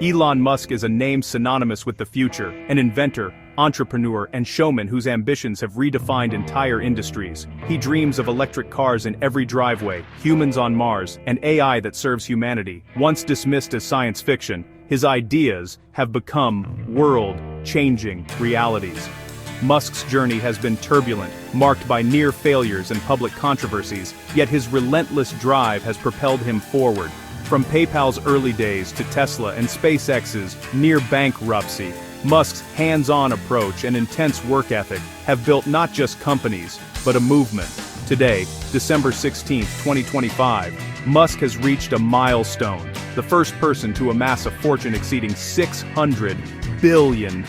Elon Musk is a name synonymous with the future, an inventor, entrepreneur, and showman whose ambitions have redefined entire industries. He dreams of electric cars in every driveway, humans on Mars, and AI that serves humanity. Once dismissed as science fiction, his ideas have become world-changing realities. Musk's journey has been turbulent, marked by near failures and public controversies, yet his relentless drive has propelled him forward. From PayPal's early days to Tesla and SpaceX's near bankruptcy, Musk's hands-on approach and intense work ethic have built not just companies, but a movement. Today, December 16, 2025, Musk has reached a milestone, the first person to amass a fortune exceeding $600 billion.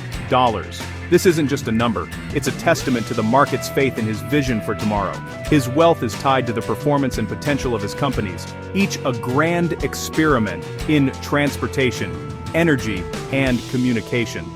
This isn't just a number, it's a testament to the market's faith in his vision for tomorrow. His wealth is tied to the performance and potential of his companies, each a grand experiment in transportation, energy, and communication.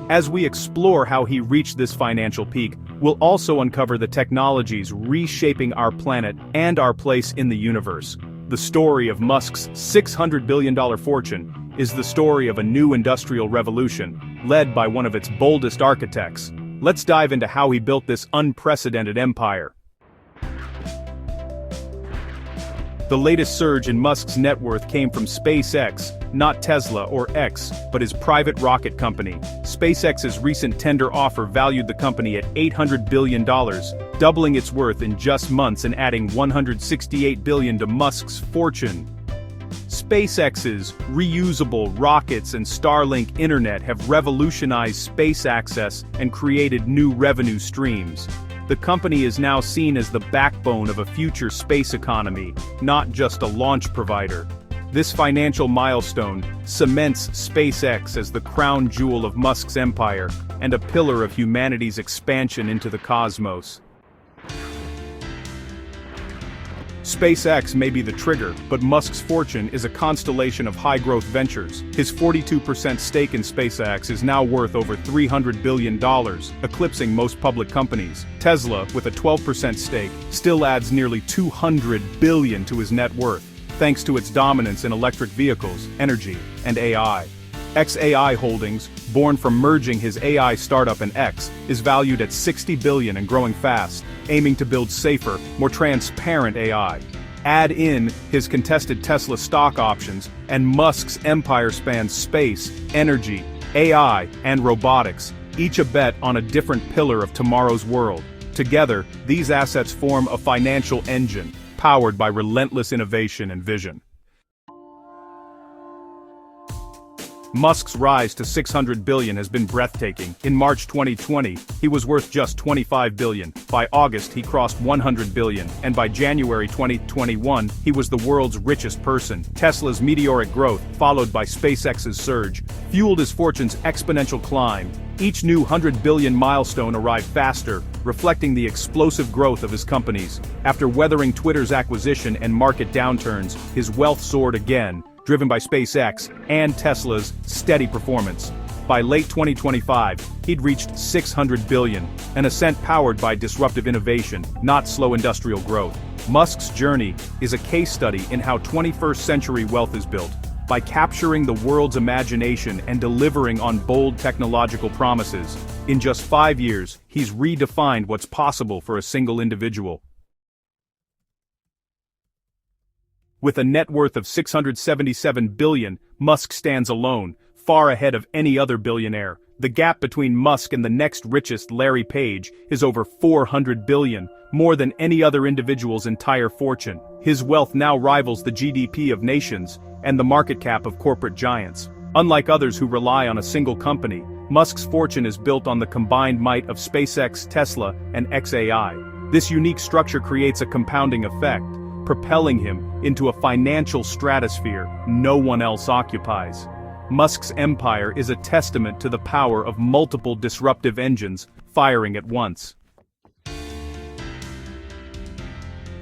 As we explore how he reached this financial peak, we'll also uncover the technologies reshaping our planet and our place in the universe. The story of Musk's $600 billion fortune is the story of a new industrial revolution, led by one of its boldest architects. Let's dive into how he built this unprecedented empire. The latest surge in Musk's net worth came from SpaceX, not Tesla or X, but his private rocket company. SpaceX's recent tender offer valued the company at $800 billion, doubling its worth in just months and adding $168 billion to Musk's fortune. SpaceX's reusable rockets and Starlink internet have revolutionized space access and created new revenue streams. The company is now seen as the backbone of a future space economy, not just a launch provider. This financial milestone cements SpaceX as the crown jewel of Musk's empire and a pillar of humanity's expansion into the cosmos. SpaceX may be the trigger, but Musk's fortune is a constellation of high-growth ventures. His 42% stake in SpaceX is now worth over $300 billion, eclipsing most public companies. Tesla, with a 12% stake, still adds nearly $200 billion to his net worth, thanks to its dominance in electric vehicles, energy, and AI. xAI Holdings, born from merging his AI startup and X, is valued at $60 billion and growing fast, aiming to build safer, more transparent AI. Add in his contested Tesla stock options, and Musk's empire spans space, energy, AI, and robotics, each a bet on a different pillar of tomorrow's world. Together, these assets form a financial engine, powered by relentless innovation and vision. Musk's rise to $600 billion has been breathtaking. In March 2020, he was worth just $25 billion. By August, he crossed $100 billion, and by January 2021, he was the world's richest person. Tesla's meteoric growth, followed by SpaceX's surge, fueled his fortune's exponential climb. Each new $100 billion milestone arrived faster, reflecting the explosive growth of his companies. After weathering Twitter's acquisition and market downturns, his wealth soared again, driven by SpaceX and Tesla's steady performance. By late 2025, he'd reached $600 billion, an ascent powered by disruptive innovation, not slow industrial growth. Musk's journey is a case study in how 21st century wealth is built. By capturing the world's imagination and delivering on bold technological promises, in just 5 years, he's redefined what's possible for a single individual. With a net worth of $677 billion, Musk stands alone, far ahead of any other billionaire. The gap between Musk and the next richest, Larry Page, is over $400 billion, more than any other individual's entire fortune. His wealth now rivals the GDP of nations and the market cap of corporate giants. Unlike others who rely on a single company, Musk's fortune is built on the combined might of SpaceX, Tesla, and xAI. This unique structure creates a compounding effect, propelling him into a financial stratosphere no one else occupies. Musk's empire is a testament to the power of multiple disruptive engines firing at once.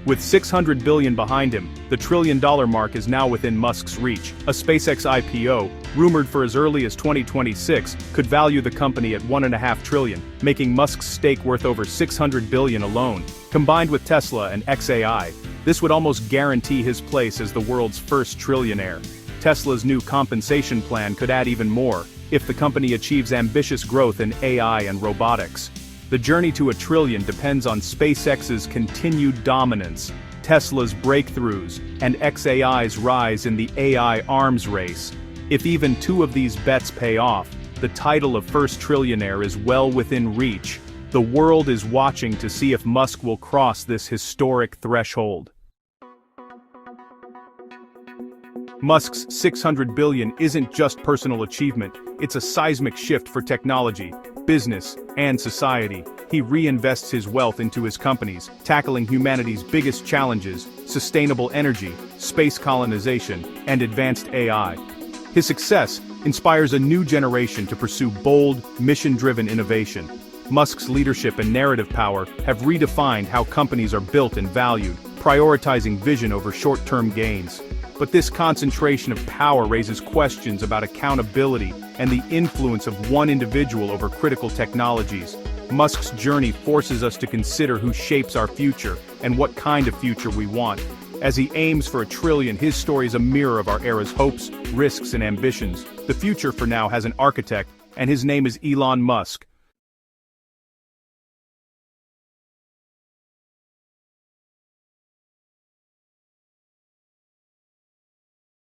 With $600 billion behind him, the $1 trillion mark is now within Musk's reach. A SpaceX IPO, rumored for as early as 2026, could value the company at $1.5 trillion, making Musk's stake worth over $600 billion alone. Combined with Tesla and xAI, this would almost guarantee his place as the world's first trillionaire. Tesla's new compensation plan could add even more, if the company achieves ambitious growth in AI and robotics. The journey to $1 trillion depends on SpaceX's continued dominance, Tesla's breakthroughs, and xAI's rise in the AI arms race. If even two of these bets pay off, the title of first trillionaire is well within reach. The world is watching to see if Musk will cross this historic threshold. Musk's $600 billion isn't just personal achievement, it's a seismic shift for technology, business, and society. He reinvests his wealth into his companies, tackling humanity's biggest challenges: sustainable energy, space colonization, and advanced AI. His success inspires a new generation to pursue bold, mission-driven innovation. Musk's leadership and narrative power have redefined how companies are built and valued, prioritizing vision over short-term gains. But this concentration of power raises questions about accountability and the influence of one individual over critical technologies. Musk's journey forces us to consider who shapes our future and what kind of future we want. As he aims for $1 trillion, his story is a mirror of our era's hopes, risks, and ambitions. The future for now has an architect, and his name is Elon Musk,